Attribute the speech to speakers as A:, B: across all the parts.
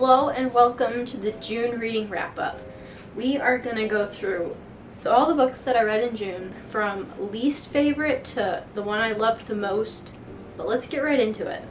A: Hello and welcome to the June reading wrap-up. We are going to go through all the books that I read in June, from least favorite to the one I loved the most, but let's get right into it.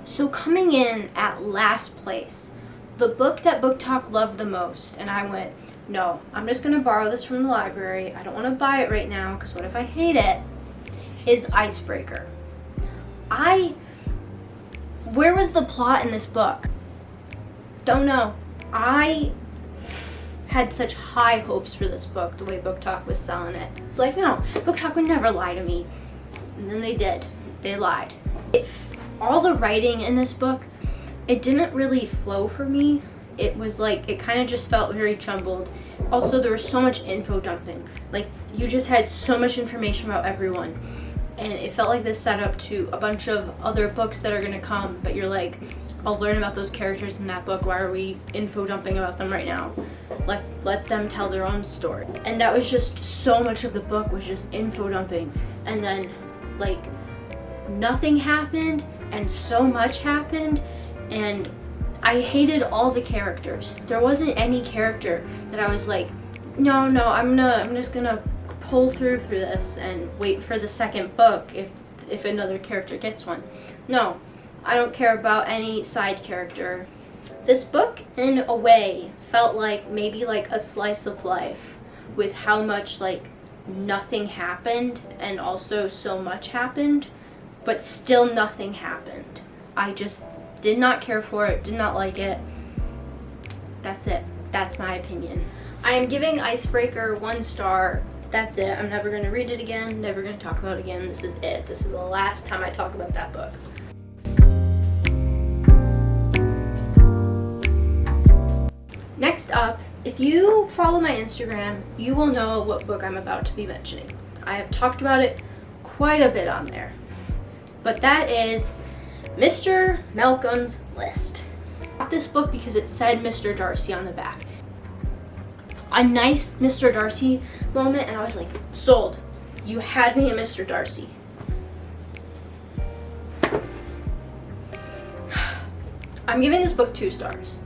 A: So coming in at last place, the book that Book Talk loved the most, and I went, no, I'm just going to borrow this from the library. I don't want to buy it right now because what if I hate it, is Icebreaker. Where was the plot in this book? Don't know. I had such high hopes for this book, the way Book Talk was selling it. Like, no, Book Talk would never lie to me. And then they did. They lied. All the writing in this book, it didn't really flow for me. It was like, it kind of just felt very jumbled. Also, there was so much info dumping. Like, you just had so much information about everyone. And it felt like this set up to a bunch of other books that are going to come, but you're like, I'll learn about those characters in that book. Why are we info dumping about them right now? Let them tell their own story. And that was just so much of the book was just info dumping. And then, like, nothing happened and so much happened, and I hated all the characters. There wasn't any character that I was like, no, I'm just gonna pull through this and wait for the second book if another character gets one. No, I don't care about any side character. This book, in a way, felt like maybe like a slice of life, with how much like nothing happened and also so much happened, but still nothing happened. I just did not care for it, did not like it. That's it. That's my opinion. I am giving Icebreaker 1 star. That's it. I'm never going to read it again, never going to talk about it again. This is it. This is the last time I talk about that book. Next up, if you follow my Instagram, you will know what book I'm about to be mentioning. I have talked about it quite a bit on there. But that is Mr. Malcolm's List. I got this book because it said Mr. Darcy on the back. A nice Mr. Darcy moment, and I was like, sold. You had me a Mr. Darcy. I'm giving this book 2 stars.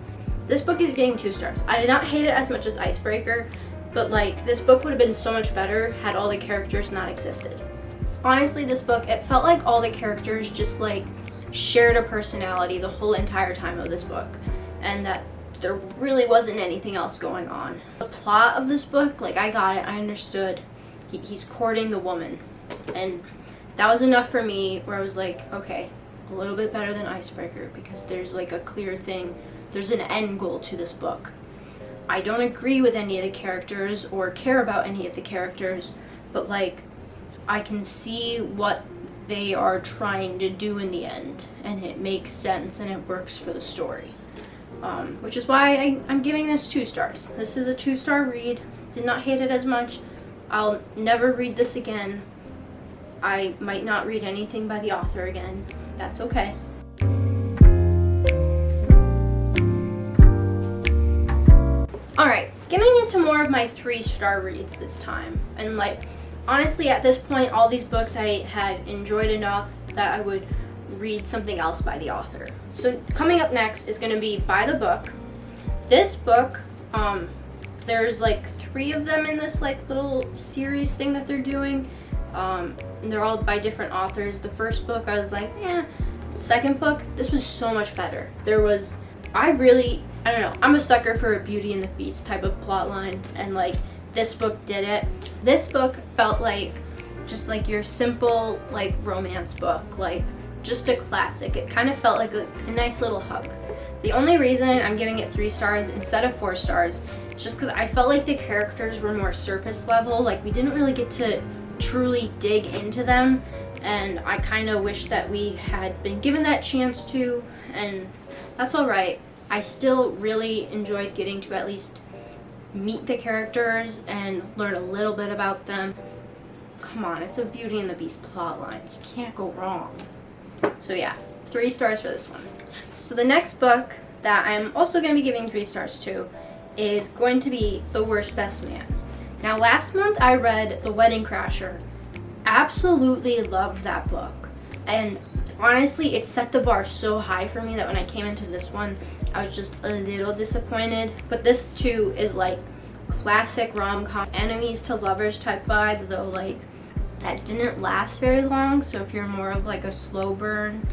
A: This book is getting 2 stars. I did not hate it as much as Icebreaker, but like, this book would have been so much better had all the characters not existed. Honestly, this book, it felt like all the characters just like shared a personality the whole entire time of this book, and that there really wasn't anything else going on. The plot of this book, like, I got it, I understood. He's courting the woman, and that was enough for me, where I was like, okay, a little bit better than Icebreaker, because there's like a clear thing, there's an end goal to this book. I don't agree with any of the characters or care about any of the characters, but like, I can see what they are trying to do in the end, and it makes sense and it works for the story. Which is why I'm giving this 2 stars. This is a 2-star read. Did not hate it as much. I'll never read this again. I might not read anything by the author again. That's okay. Alright, getting into more of my 3-star reads this time. And like, honestly, at this point, all these books I had enjoyed enough that I would read something else by the author. So coming up next is going to be By the Book. This book, there's like 3 of them in this like little series thing that they're doing. And they're all by different authors. The first book I was like, eh. The second book, this was so much better. I don't know, I'm a sucker for a Beauty and the Beast type of plot line, and like, this book did it. This book felt like just like your simple like romance book, like just a classic. It kind of felt like a nice little hug. The only reason I'm giving it 3 stars instead of 4 stars is just because I felt like the characters were more surface level. Like, we didn't really get to truly dig into them, and I kind of wish that we had been given that chance to, and that's alright. I still really enjoyed getting to at least meet the characters and learn a little bit about them. Come on, it's a Beauty and the Beast plotline. You can't go wrong. So yeah, 3 stars for this one. So the next book that I'm also going to be giving 3 stars to is going to be The Worst Best Man. Now, last month I read The Wedding Crasher. Absolutely loved that book. And honestly, it set the bar so high for me that when I came into this one, I was just a little disappointed. But this too is like classic rom-com, enemies to lovers type vibe, though like that didn't last very long. So if you're more of like a slow burn,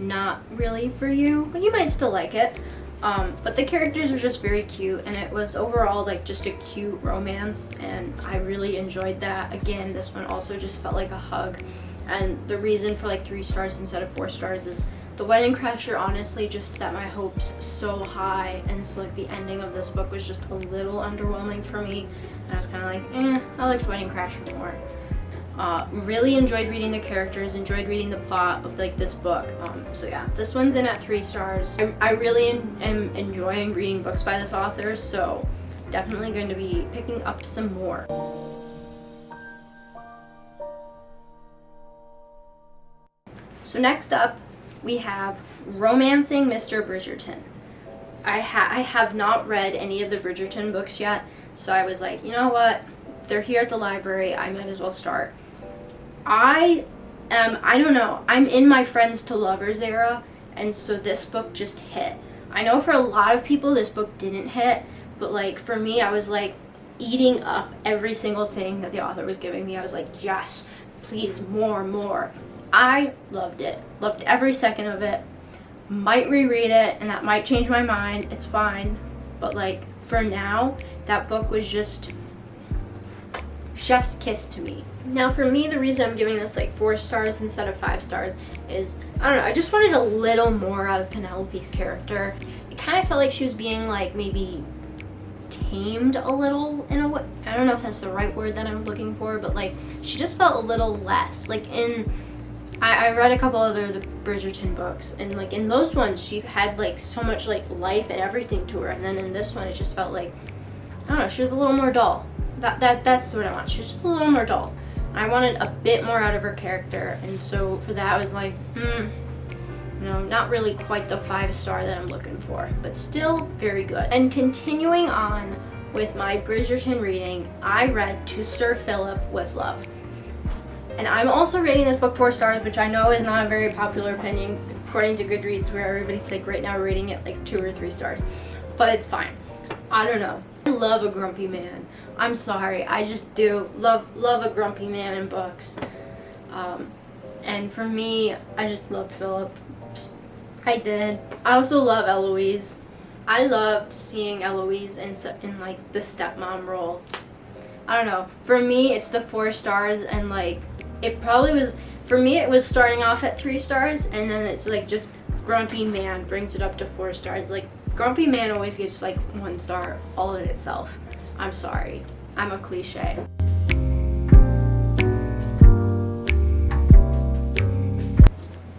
A: not really for you, but you might still like it. But the characters were just very cute, and it was overall like just a cute romance, and I really enjoyed that. Again, this one also just felt like a hug, and the reason for like 3 stars instead of 4 stars is the Wedding Crasher honestly just set my hopes so high, and so like the ending of this book was just a little underwhelming for me, and I was kind of like, I liked Wedding Crasher more. Really enjoyed reading the characters, enjoyed reading the plot of like this book. So yeah, this one's in at 3 stars. I really am enjoying reading books by this author, so definitely going to be picking up some more. So next up, we have Romancing Mr. Bridgerton. I have not read any of the Bridgerton books yet, so I was like, you know what? They're here at the library, I might as well start. I don't know, I'm in my friends to lovers era, and so this book just hit. I know for a lot of people this book didn't hit, but like for me, I was like eating up every single thing that the author was giving me. I was like, yes, please, more. I loved it, loved every second of it. Might reread it, and that might change my mind, it's fine, but like for now, that book was just chef's kiss to me. Now for me, the reason I'm giving this like 4 stars instead of 5 stars is, I don't know, I just wanted a little more out of Penelope's character. It kind of felt like she was being like maybe tamed a little in a way. I don't know if that's the right word that I'm looking for, but like she just felt a little less. Like I read a couple other the Bridgerton books, and like in those ones she had like so much like life and everything to her, and then in this one it just felt like, I don't know, she was a little more dull. That's what I want. She was just a little more dull. I wanted a bit more out of her character, and so for that I was like, no, not really quite the 5 star that I'm looking for, but still very good. And continuing on with my Bridgerton reading, I read To Sir Philip with Love. And I'm also rating this book 4 stars, which I know is not a very popular opinion according to Goodreads, where everybody's like right now rating it like 2 or 3 stars, but it's fine. I don't know. I love a grumpy man. I'm sorry, I just do love a grumpy man in books. And for me, I just loved Philip. I did. I also love Eloise. I loved seeing Eloise in like the stepmom role. I don't know. For me, it's the 4 stars, and like it probably was, for me it was starting off at 3 stars, and then it's like just grumpy man brings it up to 4 stars. Like grumpy man always gets like 1 star all in itself. I'm sorry, I'm a cliche.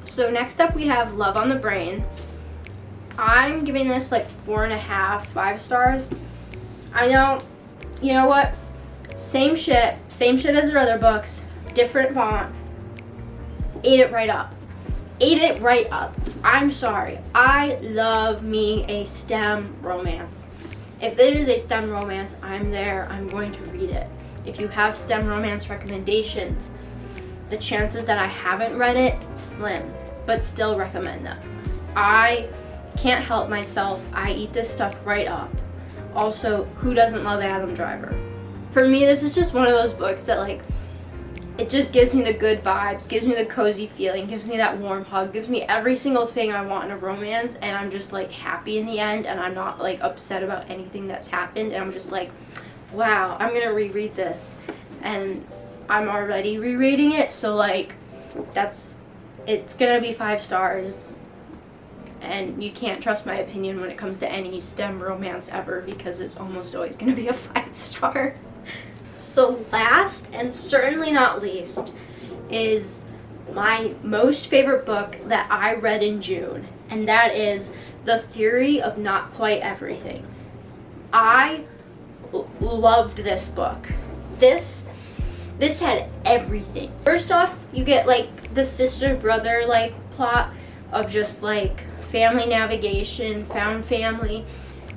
A: So next up we have Love on the Brain. I'm giving this like 4.5, 5 stars. I know, you know what? Same shit as her other books, different font. Ate it right up. I'm sorry. I love me a STEM romance. If it is a STEM romance, I'm there. I'm going to read it. If you have STEM romance recommendations, the chances that I haven't read it, slim, but still recommend them. I can't help myself. I eat this stuff right up. Also, who doesn't love Adam Driver? For me, this is just one of those books that like, it just gives me the good vibes, gives me the cozy feeling, gives me that warm hug, gives me every single thing I want in a romance, and I'm just like happy in the end, and I'm not like upset about anything that's happened, and I'm just like, wow, I'm gonna reread this, and I'm already rereading it, so like it's gonna be 5 stars, and you can't trust my opinion when it comes to any STEM romance ever, because it's almost always gonna be a 5 star. So last and certainly not least is my most favorite book that I read in June, and that is The Theory of Not Quite Everything. I loved this book. This had everything. First off, you get like the sister-brother like plot of just like family navigation, found family,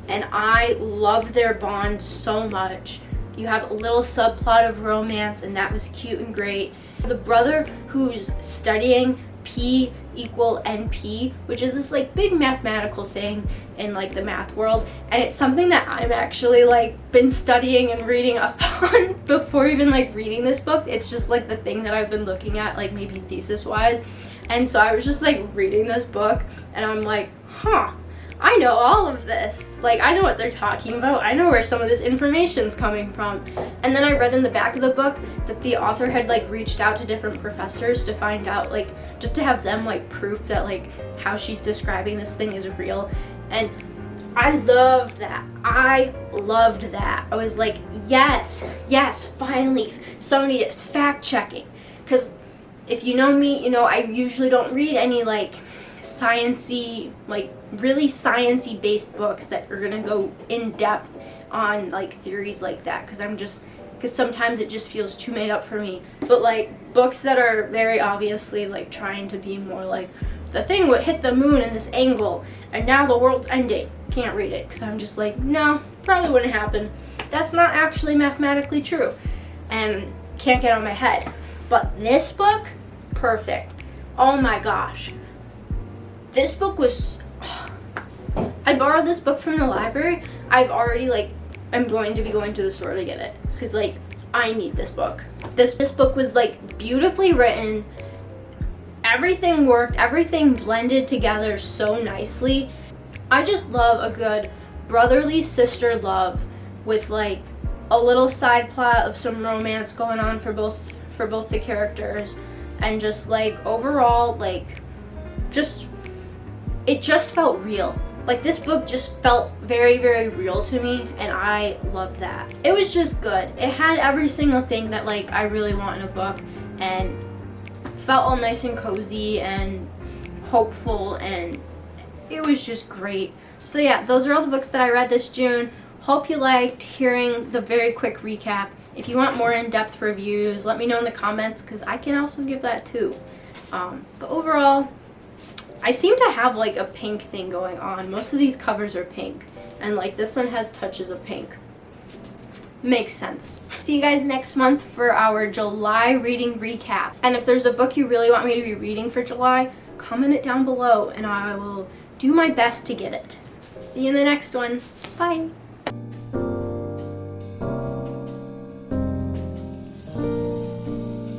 A: and I loved their bond so much. You have a little subplot of romance, and that was cute and great. The brother who's studying P equal NP, which is this like big mathematical thing in like the math world, and it's something that I've actually like been studying and reading up on before even like reading this book. It's just like the thing that I've been looking at, like maybe thesis wise. And so I was just like reading this book and I'm like, I know all of this. Like, I know what they're talking about. I know where some of this information's coming from. And then I read in the back of the book that the author had like reached out to different professors to find out, like, just to have them like proof that like how she's describing this thing is real. And I loved that. I loved that. I was like, yes, finally somebody is fact checking. Because if you know me, you know I usually don't read any like sciencey, like really sciencey based books that are gonna go in depth on like theories like that, because sometimes it just feels too made up for me. But like books that are very obviously like trying to be more like the thing would hit the moon in this angle and now the world's ending, can't read it, because I'm just like, no, probably wouldn't happen. That's not actually mathematically true, and can't get out of my head. But this book, perfect. Oh my gosh. This book was, I borrowed this book from the library. I've already like, I'm going to be going to the store to get it, because like, I need this book. This book was like beautifully written. Everything worked, everything blended together so nicely. I just love a good brotherly sister love with like a little side plot of some romance going on for both the characters, and just like overall like it just felt real. Like this book just felt very, very real to me, and I loved that. It was just good. It had every single thing that like I really want in a book, and felt all nice and cozy and hopeful, and it was just great. So yeah, those are all the books that I read this June. Hope you liked hearing the very quick recap. If you want more in-depth reviews, let me know in the comments, because I can also give that too. But overall, I seem to have like a pink thing going on. Most of these covers are pink, and like this one has touches of pink. Makes sense. See you guys next month for our July reading recap. And if there's a book you really want me to be reading for July, comment it down below and I will do my best to get it. See you in the next one. Bye.